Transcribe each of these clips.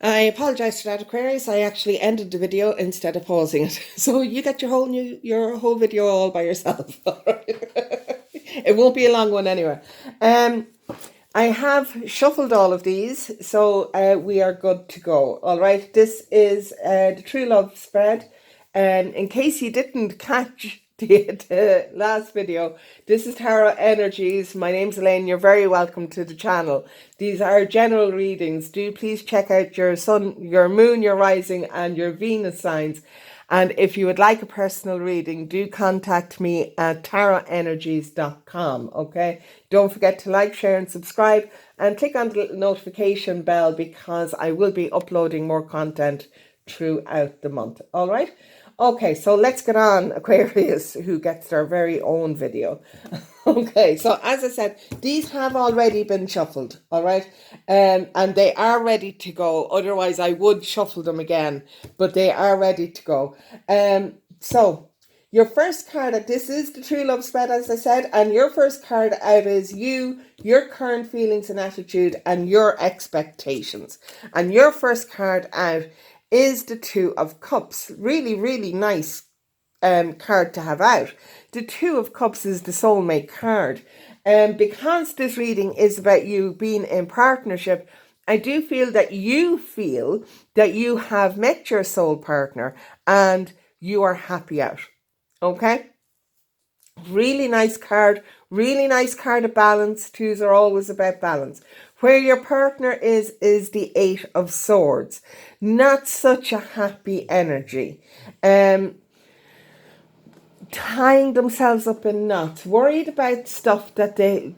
I apologize for that, Aquarius. I actually ended the video instead of pausing it. So you get your whole video all by yourself. It won't be a long one anyway. Um, I have shuffled all of these, so we are good to go. All right, this is the True Love spread. In case you didn't catch the last video, this is Tarot Energies. My name's Elaine. You're very welcome to the channel. These are general readings. Do please check out your sun, your moon, your rising, and your Venus signs. And if you would like a personal reading, do contact me at tarotenergies.com, okay? Don't forget to like, share, and subscribe, and click on the little notification bell because I will be uploading more content throughout the month, all right? Okay, so let's get on, Aquarius, who gets their very own video. Okay, so as I said, these have already been shuffled, all right? And they are ready to go. Otherwise, I would shuffle them again, but they are ready to go. So your first card, this is the True Love spread, as I said, and your first card out is you, your current feelings and attitude, and your expectations. And your first card out is the Two of Cups. Really, really nice card to have out. The Two of Cups is the soulmate card. Because this reading is about you being in partnership, I do feel that you have met your soul partner and you are happy out. Okay? Really nice card. Really nice card of balance. Twos are always about balance. Where your partner is the Eight of Swords. Not such a happy energy. Tying themselves up in knots. Worried about stuff that they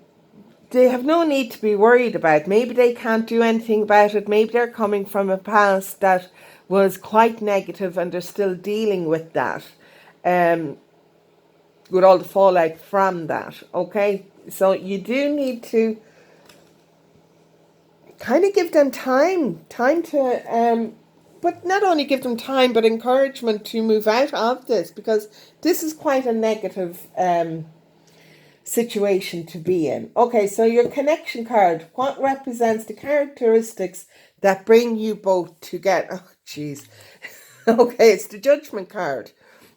have no need to be worried about. Maybe they can't do anything about it. Maybe they're coming from a past that was quite negative and they're still dealing with that. With all the fallout from that, okay? So you do need to kind of give them time to, but not only give them time, but encouragement to move out of this, because this is quite a negative situation to be in. Okay, so your connection card, what represents the characteristics that bring you both together? Oh, jeez. Okay, it's the Judgment card.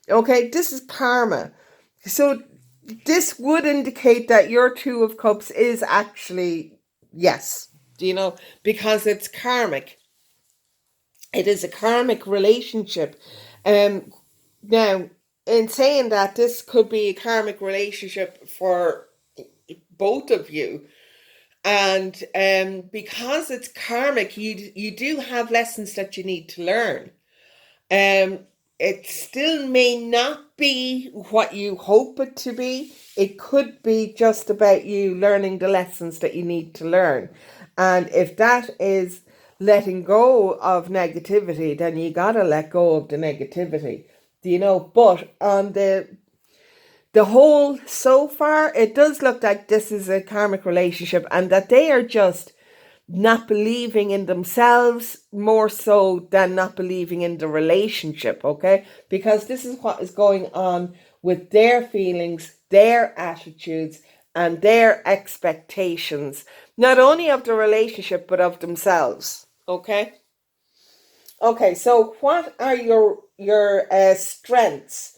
Okay, this is karma. So this would indicate that your Two of Cups is actually, yes, because it's karmic. It is a karmic relationship. Now, in saying that, this could be a karmic relationship for both of you. And because it's karmic, you do have lessons that you need to learn. It still may not be what you hope it to be. It could be just about you learning the lessons that you need to learn. And if that is letting go of negativity, then you gotta let go of the negativity. But on the whole, so far, it does look like this is a karmic relationship and that they are just not believing in themselves more so than not believing in the relationship, okay? Because this is what is going on with their feelings, their attitudes, and their expectations, not only of the relationship, but of themselves, okay? Okay, so what are your strengths?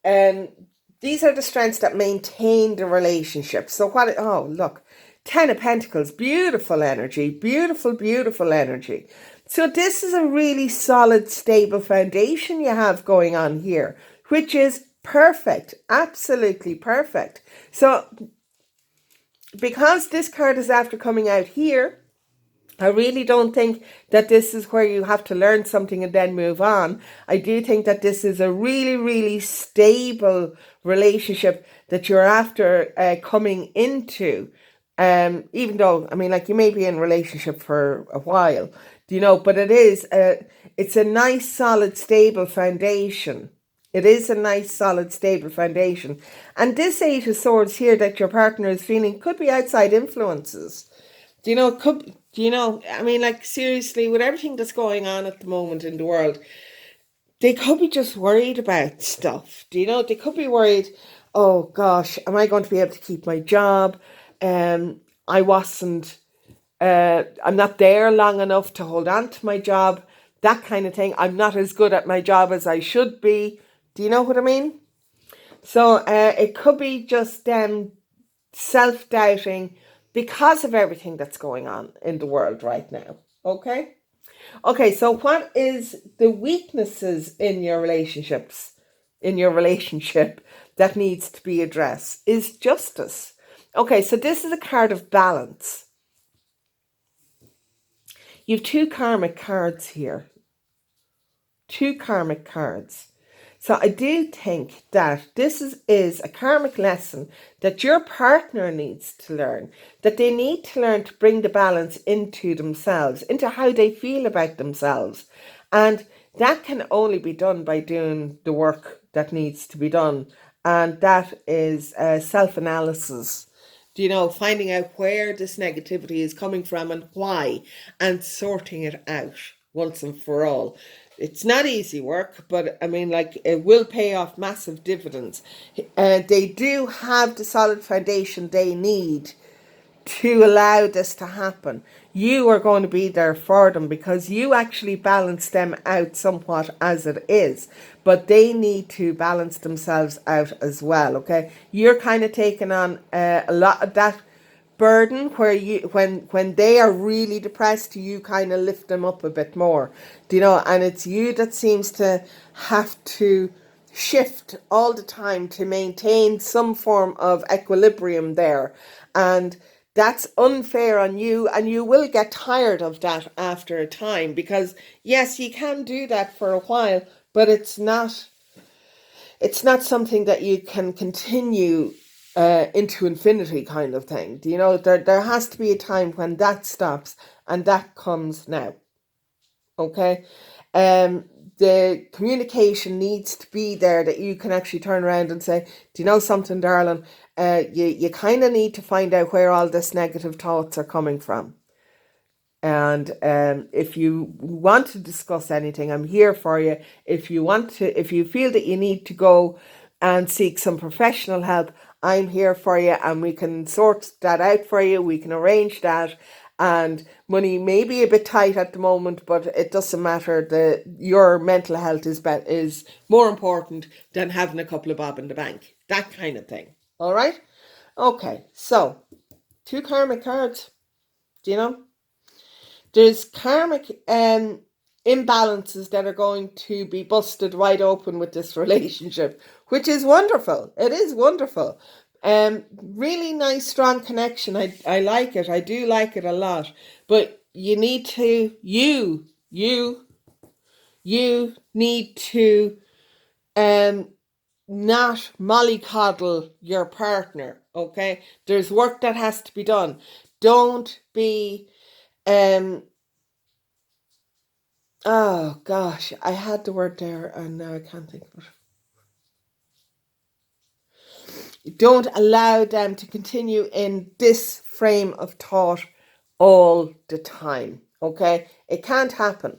These are the strengths that maintain the relationship. So what, oh, look, 10 of Pentacles, beautiful energy, beautiful, beautiful energy. So this is a really solid, stable foundation you have going on here, which is perfect, absolutely perfect. So because this card is after coming out here, I really don't think that this is where you have to learn something and then move on. I do think that this is a really, really stable relationship that you're after coming into. Even though, I mean, like, you may be in a relationship for a while, but it's a nice, solid, stable foundation. It is a nice, solid, stable foundation. And this Eight of Swords here that your partner is feeling could be outside influences. I mean, like, seriously, with everything that's going on at the moment in the world, they could be just worried about stuff. They could be worried, oh gosh, am I going to be able to keep my job? I wasn't I'm not there long enough to hold on to my job, that kind of thing. I'm not as good at my job as I should be. Do you know what I mean? So it could be just them self-doubting because of everything that's going on in the world right now. Okay? Okay, so what is the weaknesses in your relationships, in your relationship that needs to be addressed? Is justice. Okay, so this is a card of balance. You have two karmic cards here. Two karmic cards. So I do think that this is a karmic lesson that your partner needs to learn, that they need to learn to bring the balance into themselves, into how they feel about themselves. And that can only be done by doing the work that needs to be done. And that is self-analysis. You know, finding out where this negativity is coming from and why, and sorting it out once and for all. It's not easy work, but I mean, like, it will pay off massive dividends. They do have the solid foundation they need to allow this to happen. You are going to be there for them because you actually balance them out somewhat as it is, but they need to balance themselves out as well. Okay, you're kind of taking on a lot of that burden where you when they are really depressed, you kind of lift them up a bit more, do you know? And it's you that seems to have to shift all the time to maintain some form of equilibrium there, and that's unfair on you, and you will get tired of that after a time, because yes, you can do that for a while, but it's not something that you can continue into infinity kind of thing. Do you know, there has to be a time when that stops, and that comes now. Okay? The communication needs to be there, that you can actually turn around and say, do you know something, darling? You kind of need to find out where all this negative thoughts are coming from. And if you want to discuss anything, I'm here for you. If you feel that you need to go and seek some professional help, I'm here for you, and we can sort that out for you. We can arrange that. And money may be a bit tight at the moment, but it doesn't matter. Your mental health is more important than having a couple of bob in the bank. That kind of thing. All right? Okay, so 2 karmic cards. Do you know? There's karmic imbalances that are going to be busted wide open with this relationship, which is wonderful. It is wonderful. Really nice, strong connection. I like it. I do like it a lot. But you need to, you need to not mollycoddle your partner, okay? There's work that has to be done. Don't be oh gosh, I had the word there and now I can't think of it. Don't allow them to continue in this frame of thought all the time, okay? It can't happen.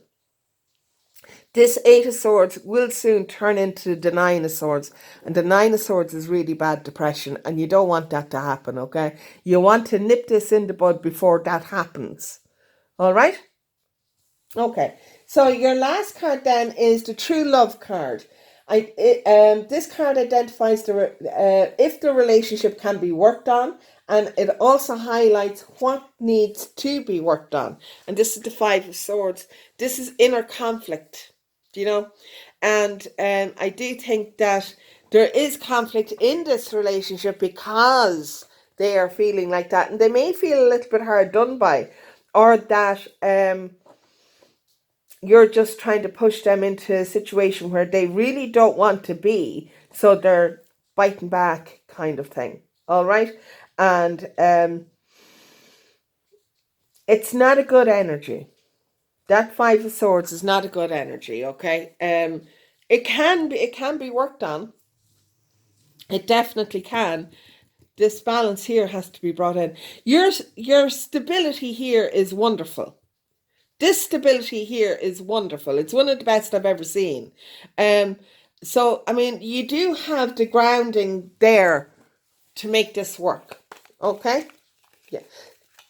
This 8 of Swords will soon turn into the 9 of Swords. And the 9 of Swords is really bad depression. And you don't want that to happen, okay? You want to nip this in the bud before that happens. All right? Okay. So your last card then is the True Love card. This card identifies if the relationship can be worked on, and it also highlights what needs to be worked on. And this is the 5 of Swords. This is inner conflict, you know, and I do think that there is conflict in this relationship because they are feeling like that, and they may feel a little bit hard done by, or that you're just trying to push them into a situation where they really don't want to be, so they're biting back kind of thing. All right? And it's not a good energy. That 5 of Swords is not a good energy, okay? It can be worked on. It definitely can. This balance here has to be brought in. Your stability here is wonderful. This stability here is wonderful. It's one of the best I've ever seen. So, I mean, you do have the grounding there to make this work. Okay? Yeah.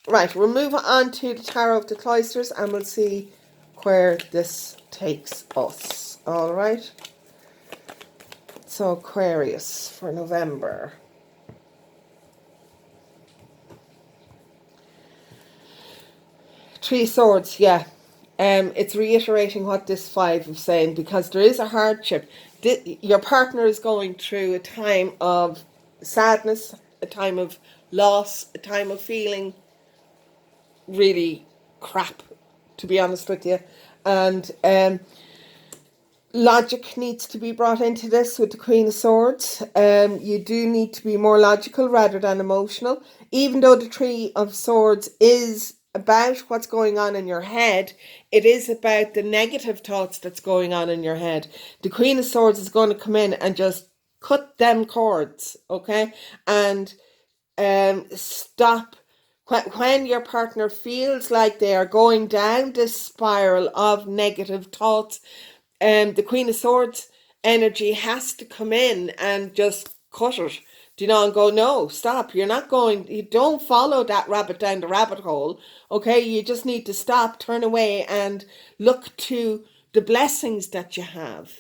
Right, we'll move on to the Tarot of the Cloisters and we'll see where this takes us. All right. So Aquarius for November. Three Swords, yeah. It's reiterating what this five is saying, because there is a hardship. Your partner is going through a time of sadness, a time of loss, a time of feeling really crap, to be honest with you. And logic needs to be brought into this with the Queen of Swords. You do need to be more logical rather than emotional. Even though the Three of Swords is about what's going on in your head, it is about the negative thoughts that's going on in your head. The Queen of Swords is going to come in and just cut them cords, okay? And stop when your partner feels like they are going down this spiral of negative thoughts. The Queen of Swords energy has to come in and just cut it, and go, no, stop, you're not going, you don't follow that rabbit down the rabbit hole, okay? You just need to stop, turn away, and look to the blessings that you have.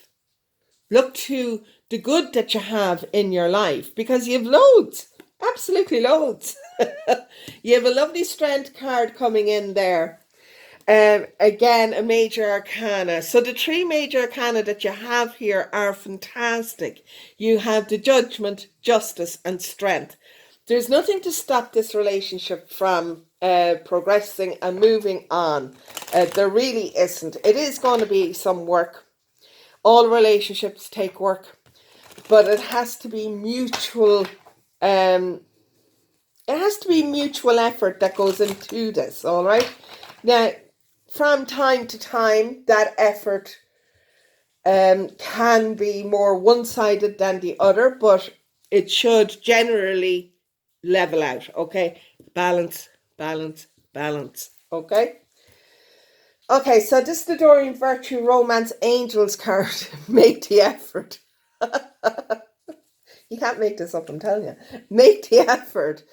Look to the good that you have in your life, because you have loads, absolutely loads. You have a lovely strength card coming in there. Again, a major arcana. So the three major arcana that you have here are fantastic. You have the Judgment, Justice, and Strength. There's nothing to stop this relationship from progressing and moving on. There really isn't. It is going to be some work. All relationships take work, but it has to be mutual. It has to be mutual effort that goes into this. All right. Now, from time to time, that effort can be more one-sided than the other, but it should generally level out, okay? Balance, balance, balance, okay? Okay, so this is the Dorian Virtue Romance Angels card. Make the effort. You can't make this up, I'm telling you. Make the effort.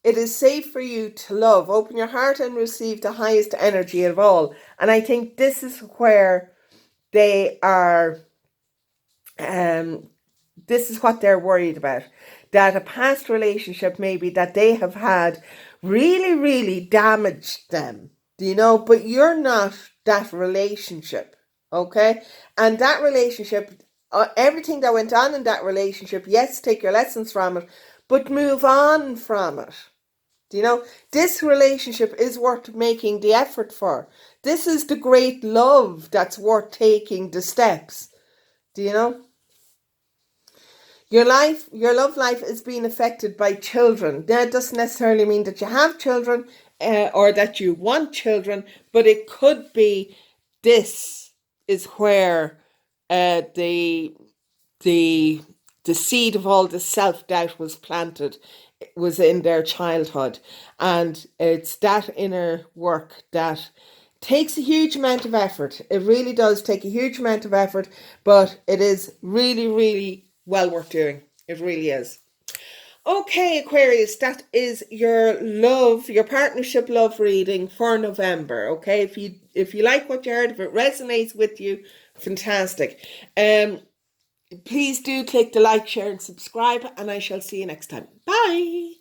It is safe for you to love. Open your heart and receive the highest energy of all. And I think this is where they are, this is what they're worried about. That a past relationship maybe that they have had really, really damaged them. But you're not that relationship, okay? And that relationship, everything that went on in that relationship, yes, take your lessons from it, but move on from it. This relationship is worth making the effort for. This is the great love that's worth taking the steps. Your love life is being affected by children. That doesn't necessarily mean that you have children or that you want children, but it could be this is where the seed of all the self-doubt was planted. It was in their childhood, and it's that inner work that takes a huge amount of effort. It really does take a huge amount of effort, but it is really, really well worth doing. It really is. Okay, Aquarius, that is your partnership love reading for November. Okay, if you like what you heard, if it resonates with you, fantastic. Please do click the like, share, and subscribe, and I shall see you next time. Bye.